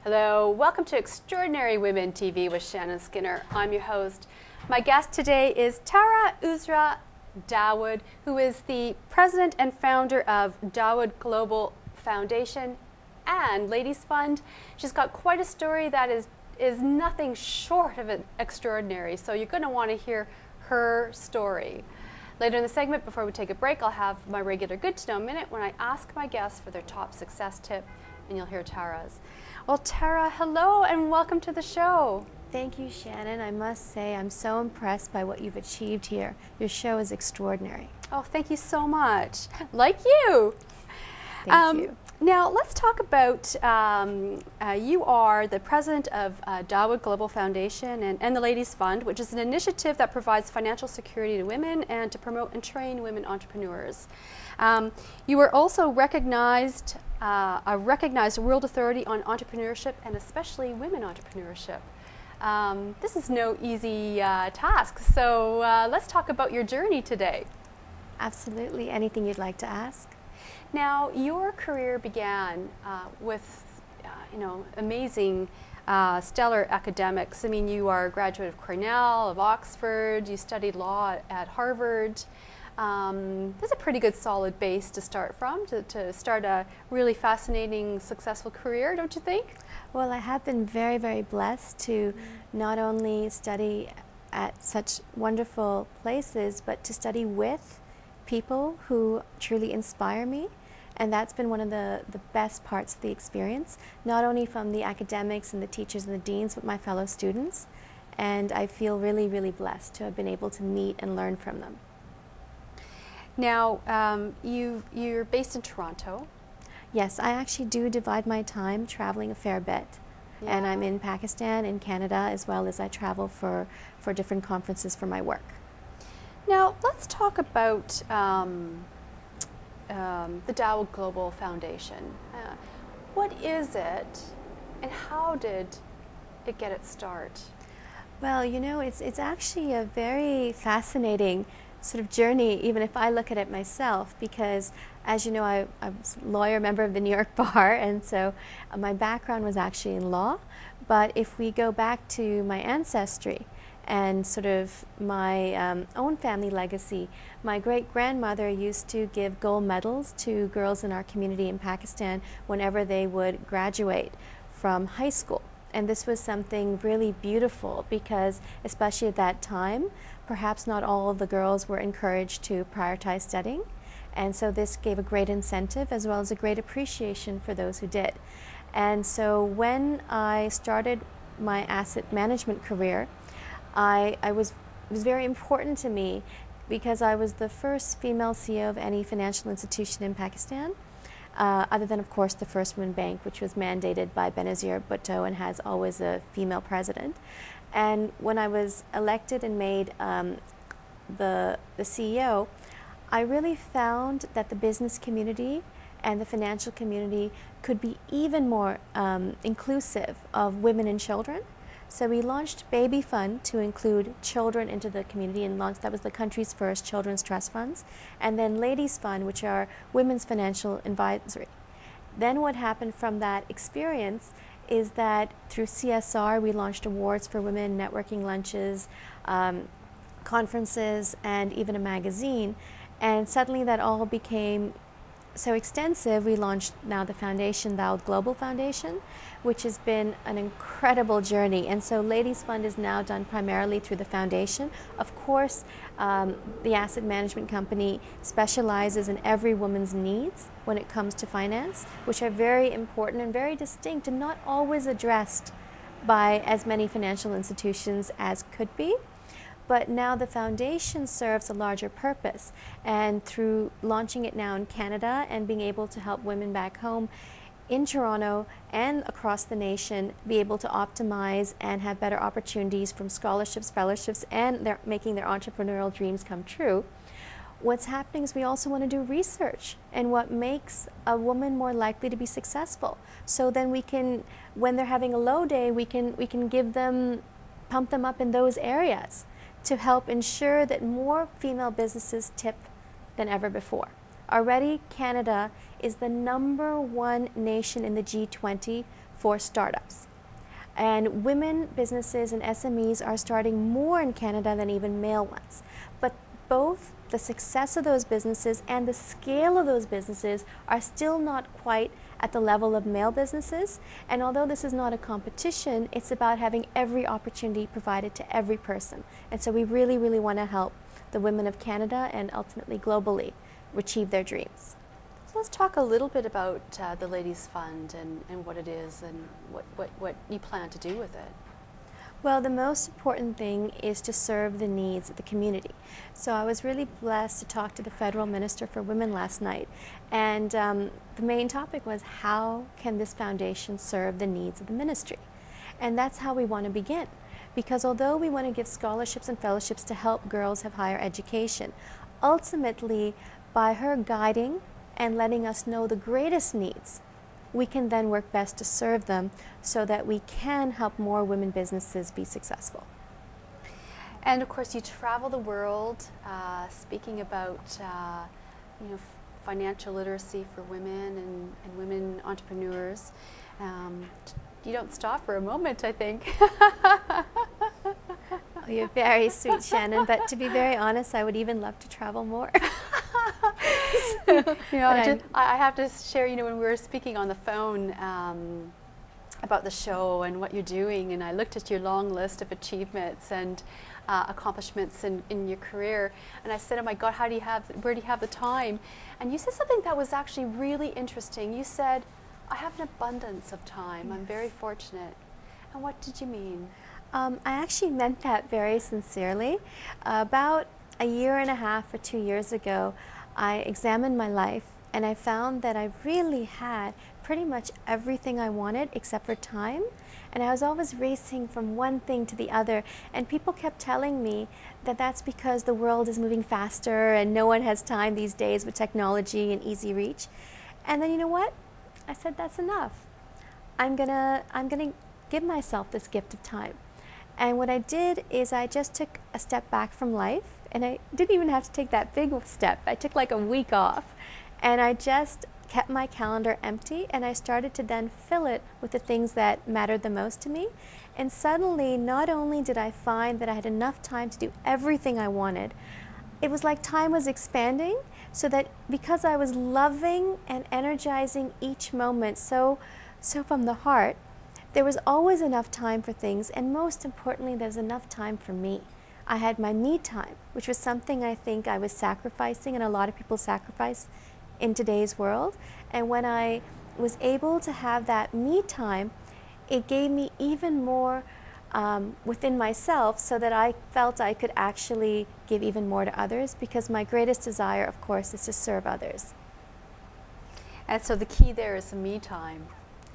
Hello, welcome to Extraordinary Women TV with Shannon Skinner. I'm your host. My guest today is Tara Uzra Dawood, who is the president and founder of Dawood Global Foundation and Ladies Fund. She's got quite a story that is nothing short of extraordinary, so you're going to want to hear her story. Later in the segment, before we take a break, I'll have my regular Good to Know Minute when I ask my guests for their top success tip, and you'll hear Tara's. Well, Tara, hello and welcome to the show. Thank you, Shannon. I must say I'm so impressed by what you've achieved here. Your show is extraordinary. Oh, thank you so much. Like you. Thank you. Now, let's talk about, you are the president of Dawood Global Foundation and the Ladies Fund, which is an initiative that provides financial security to women and to promote and train women entrepreneurs. You were also recognized, a recognized world authority on entrepreneurship and especially women entrepreneurship. This is no easy task, so let's talk about your journey today. Absolutely. Anything you'd like to ask? Now, your career began with, amazing, stellar academics. I mean, you are a graduate of Cornell, of Oxford. You studied law at Harvard. That's a pretty good solid base to start from, to start a really fascinating, successful career, don't you think? Well, I have been very, very blessed to not only study at such wonderful places, but to study with people who truly inspire me. And that's been one of the best parts of the experience, not only from the academics and the teachers and the deans, but my fellow students. And I feel really, really blessed to have been able to meet and learn from them. Now, you're based in Toronto. Yes, I actually do divide my time traveling a fair bit. Yeah. And I'm in Pakistan and Canada, as well as I travel for different conferences for my work. Now, let's talk about the Dawood Global Foundation. What is it, and how did it get its start? Well, you know, it's actually a very fascinating sort of journey, even if I look at it myself, because as you know, I was a lawyer, member of the New York Bar, and so my background was actually in law. But if we go back to my ancestry and sort of my own family legacy, my great-grandmother used to give gold medals to girls in our community in Pakistan whenever they would graduate from high school. And this was something really beautiful because, especially at that time, perhaps not all of the girls were encouraged to prioritize studying. And so this gave a great incentive as well as a great appreciation for those who did. And so when I started my asset management career, it was very important to me because I was the first female CEO of any financial institution in Pakistan, other than, of course, the First Women Bank, which was mandated by Benazir Bhutto and has always a female president. And when I was elected and made the CEO, I really found that the business community and the financial community could be even more inclusive of women and children. So we launched Baby Fund to include children into the community and launched, that was the country's first children's trust funds. And then Ladies Fund, which are women's financial advisory. Then what happened from that experience is that through CSR, we launched awards for women, networking lunches, conferences, and even a magazine. And suddenly that all became so extensive, we launched now the foundation, Dawood Global Foundation, which has been an incredible journey. And so Ladies Fund is now done primarily through the foundation. Of course, the asset management company specializes in every woman's needs when it comes to finance, which are very important and very distinct and not always addressed by as many financial institutions as could be. But now the foundation serves a larger purpose, and through launching it now in Canada and being able to help women back home in Toronto and across the nation be able to optimize and have better opportunities from scholarships, fellowships, and making their entrepreneurial dreams come true. What's happening is we also want to do research and what makes a woman more likely to be successful. So then we can, when they're having a low day, we can give them, pump them up in those areas to help ensure that more female businesses tip than ever before. Already, Canada is the #1 nation in the G20 for startups. And women businesses and SMEs are starting more in Canada than even male ones. But both the success of those businesses and the scale of those businesses are still not quite at the level of male businesses. And although this is not a competition, it's about having every opportunity provided to every person. And so we really, really want to help the women of Canada and ultimately globally achieve their dreams. So let's talk a little bit about the Ladies Fund and what it is and what you plan to do with it. Well, the most important thing is to serve the needs of the community. So I was really blessed to talk to the Federal Minister for Women last night, and the main topic was how can this foundation serve the needs of the ministry? And that's how we want to begin. Because although we want to give scholarships and fellowships to help girls have higher education, ultimately by her guiding and letting us know the greatest needs, we can then work best to serve them so that we can help more women businesses be successful. And of course you travel the world speaking about financial literacy for women and women entrepreneurs. You don't stop for a moment, I think. Oh, you're very sweet, Shannon, but to be very honest, I would even love to travel more. I have to share, when we were speaking on the phone about the show and what you're doing, and I looked at your long list of achievements and accomplishments in your career, and I said, oh my God, where do you have the time? And you said something that was actually really interesting. You said, I have an abundance of time. Yes. I'm very fortunate. And what did you mean? I actually meant that very sincerely. About a year and a half or 2 years ago, I examined my life and I found that I really had pretty much everything I wanted except for time. And I was always racing from one thing to the other, and people kept telling me that that's because the world is moving faster and no one has time these days with technology and easy reach. And then you know what? I said, that's enough. I'm gonna give myself this gift of time. And what I did is I just took a step back from life, and I didn't even have to take that big step. I took like a week off, and I just kept my calendar empty, and I started to then fill it with the things that mattered the most to me. And suddenly, not only did I find that I had enough time to do everything I wanted, it was like time was expanding, so that because I was loving and energizing each moment so from the heart, there was always enough time for things, and most importantly, there was enough time for me. I had my me time, which was something I think I was sacrificing, and a lot of people sacrifice in today's world. And when I was able to have that me time, it gave me even more within myself, so that I felt I could actually give even more to others, because my greatest desire, of course, is to serve others. And so the key there is the me time.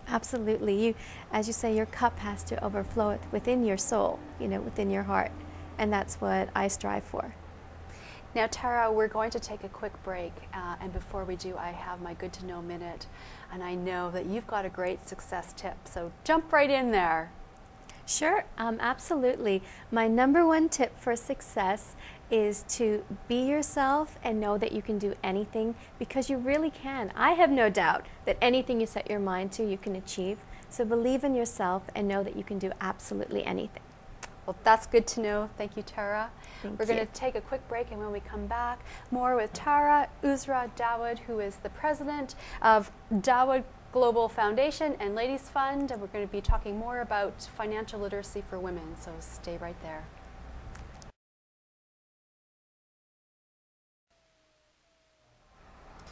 Absolutely. As you say, your cup has to overflow within your soul, within your heart. And that's what I strive for. Now, Tara, we're going to take a quick break. And before we do, I have my Good to Know Minute. And I know that you've got a great success tip. So jump right in there. Sure, absolutely. My #1 tip for success is to be yourself and know that you can do anything, because you really can. I have no doubt that anything you set your mind to, you can achieve. So believe in yourself and know that you can do absolutely anything. Well, that's good to know. Thank you, Tara. We're going to take a quick break, and when we come back, more with Tara Uzra Dawood, who is the president of Dawood Global Foundation and Ladies Fund, and we're going to be talking more about financial literacy for women, so stay right there.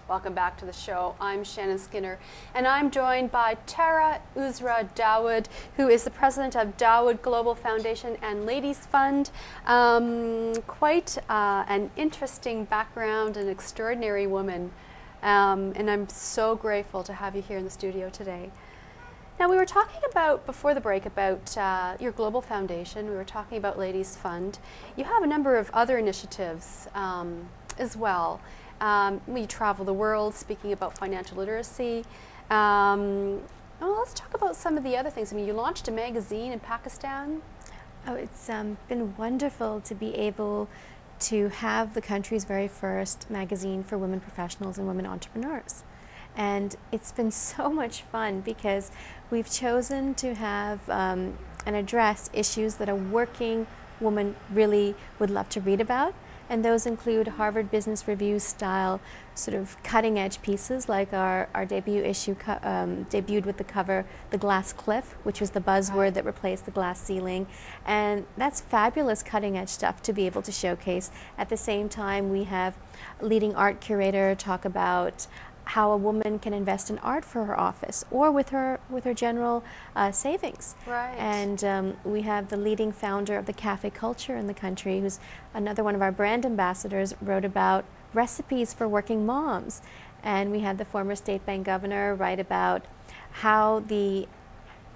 Welcome back to the show. I'm Shannon Skinner, and I'm joined by Tara Uzra Dawood, who is the president of Dawood Global Foundation and Ladies Fund. Quite an interesting background, an extraordinary woman, and I'm so grateful to have you here in the studio today. Now, we were talking about, before the break, about your global foundation. We were talking about Ladies Fund. You have a number of other initiatives as well. You travel the world speaking about financial literacy. Well, let's talk about some of the other things. I mean, you launched a magazine in Pakistan. Oh, it's been wonderful to be able to have the country's very first magazine for women professionals and women entrepreneurs. And it's been so much fun because we've chosen to have and address issues that a working woman really would love to read about. And those include Harvard Business Review style sort of cutting edge pieces, like our debut issue debuted with the cover, The Glass Cliff, which was the buzzword that replaced the glass ceiling. And that's fabulous cutting edge stuff to be able to showcase. At the same time, we have a leading art curator talk about how a woman can invest in art for her office or with her general savings. Right. And we have the leading founder of the cafe culture in the country, who's another one of our brand ambassadors, wrote about recipes for working moms. And we had the former State Bank governor write about how the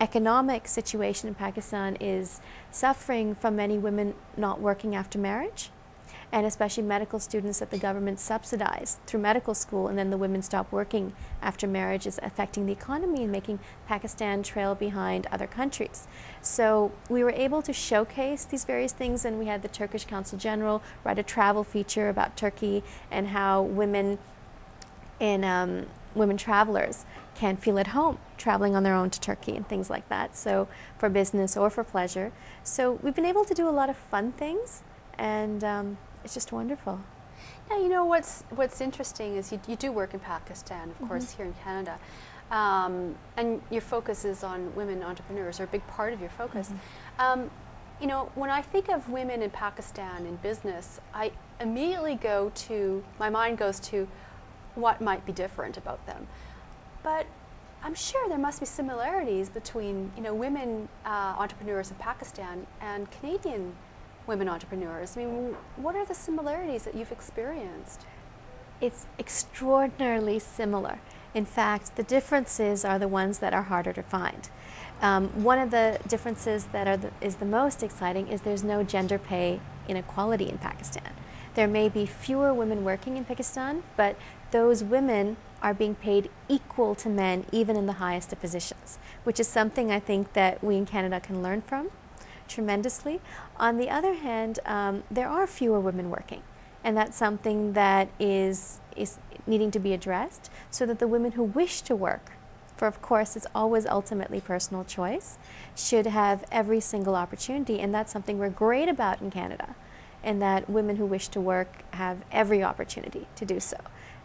economic situation in Pakistan is suffering from many women not working after marriage, and especially medical students that the government subsidized through medical school, and then the women stop working after marriage, is affecting the economy and making Pakistan trail behind other countries. So we were able to showcase these various things, and we had the Turkish Consul General write a travel feature about Turkey and how women travelers can feel at home traveling on their own to Turkey and things like that, so for business or for pleasure. So we've been able to do a lot of fun things, and it's just wonderful. Now, you know what's interesting is you do work in Pakistan, of course, here in Canada, and your focus is on women entrepreneurs, or a big part of your focus. You know, when I think of women in Pakistan in business, I immediately my mind goes to what might be different about them. But I'm sure there must be similarities between, you know, women entrepreneurs in Pakistan and Canadian women entrepreneurs. I mean, what are the similarities that you've experienced? It's extraordinarily similar. In fact, the differences are the ones that are harder to find. One of the differences that is the most exciting is there's no gender pay inequality in Pakistan. There may be fewer women working in Pakistan, but those women are being paid equal to men, even in the highest of positions, which is something I think that we in Canada can learn from tremendously. On the other hand, there are fewer women working, and that's something that is needing to be addressed, so that the women who wish to work, for of course it's always ultimately personal choice, should have every single opportunity. And that's something we're great about in Canada, and that women who wish to work have every opportunity to do so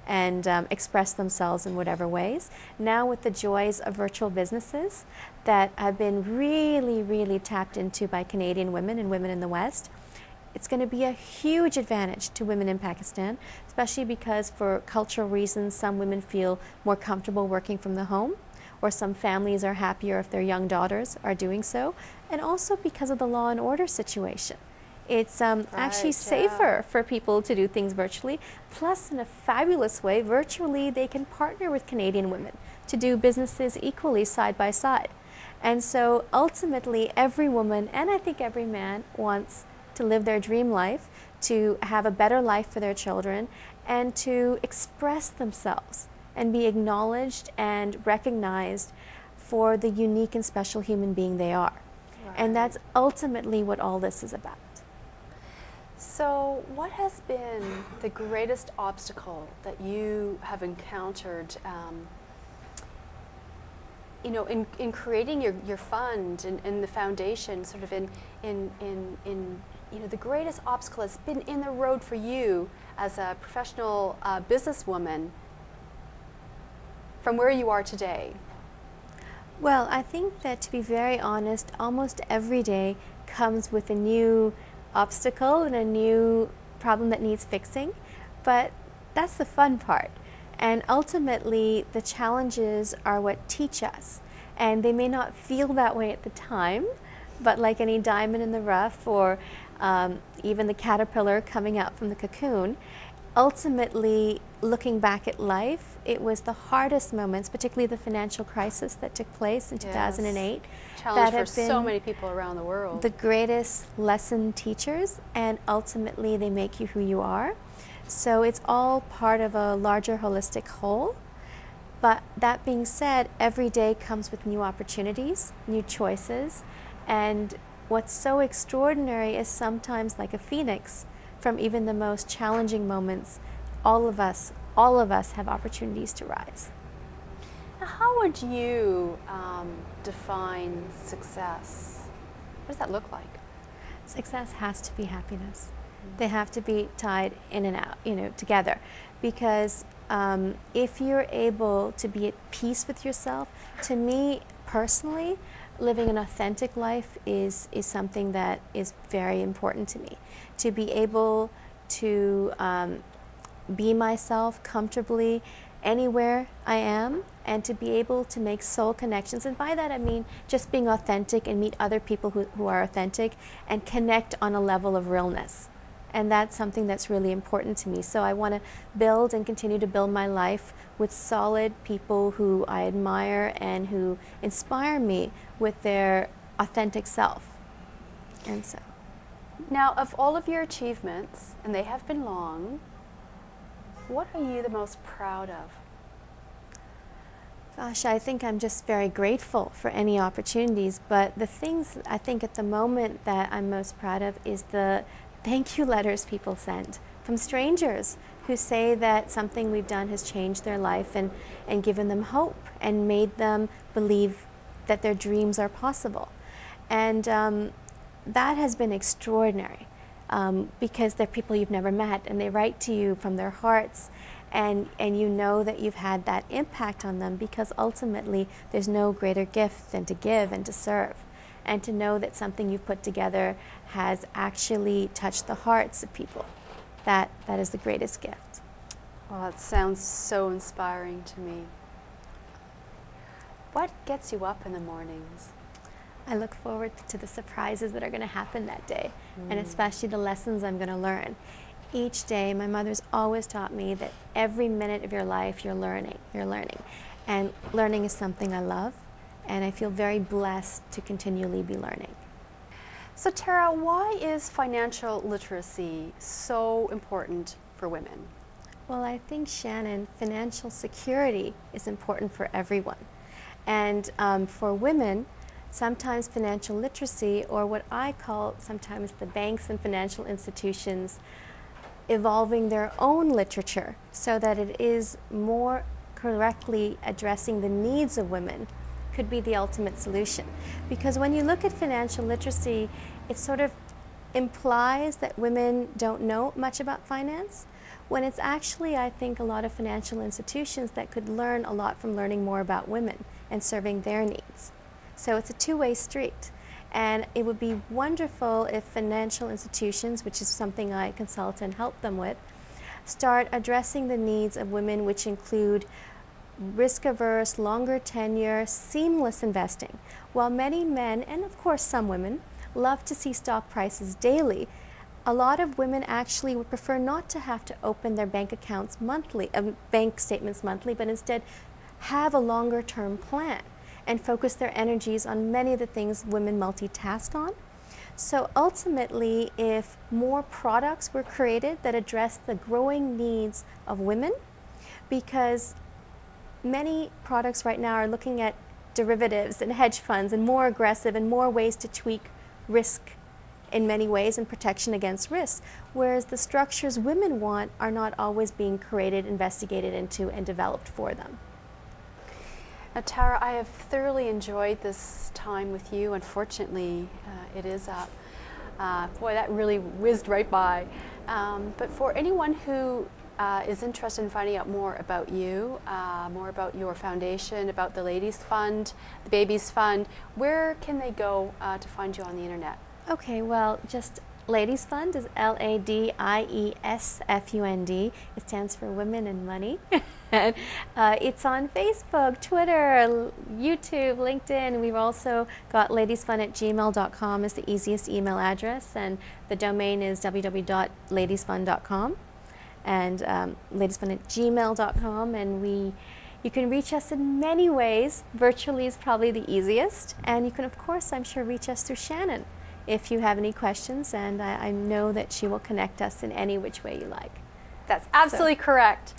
and express themselves in whatever ways. Now, with the joys of virtual businesses that have been really, really tapped into by Canadian women and women in the West, it's going to be a huge advantage to women in Pakistan, especially because for cultural reasons, some women feel more comfortable working from the home, or some families are happier if their young daughters are doing so, and also because of the law and order situation. It's actually safer for people to do things virtually. Plus, in a fabulous way, virtually they can partner with Canadian women to do businesses equally side by side. And so ultimately, every woman, and I think every man, wants to live their dream life, to have a better life for their children, and to express themselves and be acknowledged and recognized for the unique and special human being they are. Right. And that's ultimately what all this is about. So what has been the greatest obstacle that you have encountered, you know, in creating your fund and the foundation, sort of in you know, the greatest obstacle has been in the road for you as a professional businesswoman from where you are today? Well, I think that, to be very honest, almost every day comes with a new obstacle and a new problem that needs fixing, but that's the fun part. And ultimately, the challenges are what teach us, and they may not feel that way at the time, but like any diamond in the rough, or even the caterpillar coming out from the cocoon, ultimately, looking back at life, it was the hardest moments, particularly the financial crisis that took place in 2008. Challenge for so many people around the world. The greatest lesson teachers, and ultimately they make you who you are. So it's all part of a larger holistic whole. But that being said, every day comes with new opportunities, new choices, and what's so extraordinary is sometimes, like a phoenix, from even the most challenging moments, all of us have opportunities to rise. Now, how would you define success? What does that look like? Success has to be happiness. They have to be tied in and out, together. Because if you're able to be at peace with yourself, to me personally, living an authentic life is something that is very important to me. To be able to be myself comfortably anywhere I am, and to be able to make soul connections. And by that I mean just being authentic and meet other people who are authentic and connect on a level of realness. And that's something that's really important to me. So I want to build and continue to build my life with solid people who I admire and who inspire me with their authentic self. And so. Now, of all of your achievements, and they have been long, what are you the most proud of? Gosh, I think I'm just very grateful for any opportunities, but the things I think at the moment that I'm most proud of is the thank you letters people send from strangers who say that something we've done has changed their life and given them hope and made them believe that their dreams are possible. And that has been extraordinary because they're people you've never met, and they write to you from their hearts, and you know that you've had that impact on them, because ultimately there's no greater gift than to give and to serve. And to know that something you've put together has actually touched the hearts of people. That is the greatest gift. Well, that sounds so inspiring to me. What gets you up in the mornings? I look forward to the surprises that are going to happen that day, and especially the lessons I'm going to learn. Each day, my mother's always taught me that every minute of your life you're learning. And learning is something I love. And I feel very blessed to continually be learning. So Tara, why is financial literacy so important for women? Well, I think, Shannon, financial security is important for everyone. And for women, sometimes financial literacy, or what I call sometimes the banks and financial institutions, evolving their own literature so that it is more correctly addressing the needs of women, could be the ultimate solution. Because when you look at financial literacy, it sort of implies that women don't know much about finance, when it's actually, I think, a lot of financial institutions that could learn a lot from learning more about women and serving their needs. So it's a two-way street. And it would be wonderful if financial institutions, which is something I consult and help them with, start addressing the needs of women, which include risk-averse, longer tenure, seamless investing. While many men, and of course some women, love to see stock prices daily, a lot of women actually would prefer not to have to open their bank accounts monthly, bank statements monthly, but instead have a longer-term plan and focus their energies on many of the things women multitask on. So ultimately, if more products were created that address the growing needs of women, because many products right now are looking at derivatives and hedge funds and more aggressive and more ways to tweak risk in many ways and protection against risk, whereas the structures women want are not always being created, investigated into, and developed for them. Now, Tara, I have thoroughly enjoyed this time with you. Unfortunately, it is up. Boy, that really whizzed right by. But for anyone who is interested in finding out more about you, more about your foundation, about the Ladies Fund, the Babies Fund, where can they go to find you on the internet? Okay, well, just Ladies Fund is LADIESFUND. It stands for Women and Money. And it's on Facebook, Twitter, YouTube, LinkedIn. We've also got ladiesfund@gmail.com is the easiest email address, and the domain is www.ladiesfund.com. and ladiesfund@gmail.com, and you can reach us in many ways. Virtually is probably the easiest, and you can, of course, I'm sure, reach us through Shannon if you have any questions, and I know that she will connect us in any which way you like. That's absolutely correct.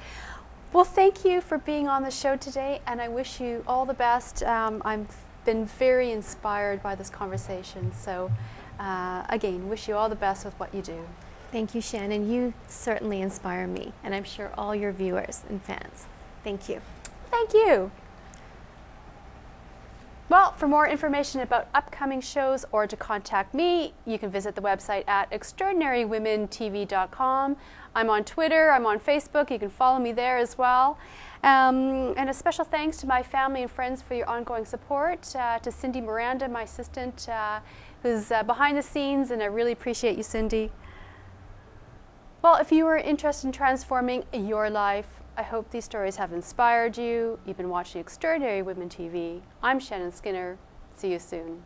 Well, thank you for being on the show today, and I wish you all the best. I've been very inspired by this conversation, so again, wish you all the best with what you do. Thank you, Shannon. You certainly inspire me, and I'm sure all your viewers and fans. Thank you. Thank you. Well, for more information about upcoming shows or to contact me, you can visit the website at extraordinarywomentv.com. I'm on Twitter, I'm on Facebook, you can follow me there as well. And a special thanks to my family and friends for your ongoing support, to Cindy Miranda, my assistant, who's behind the scenes, and I really appreciate you, Cindy. Well, if you are interested in transforming your life, I hope these stories have inspired you. You've been watching Extraordinary Women TV. I'm Shannon Skinner. See you soon.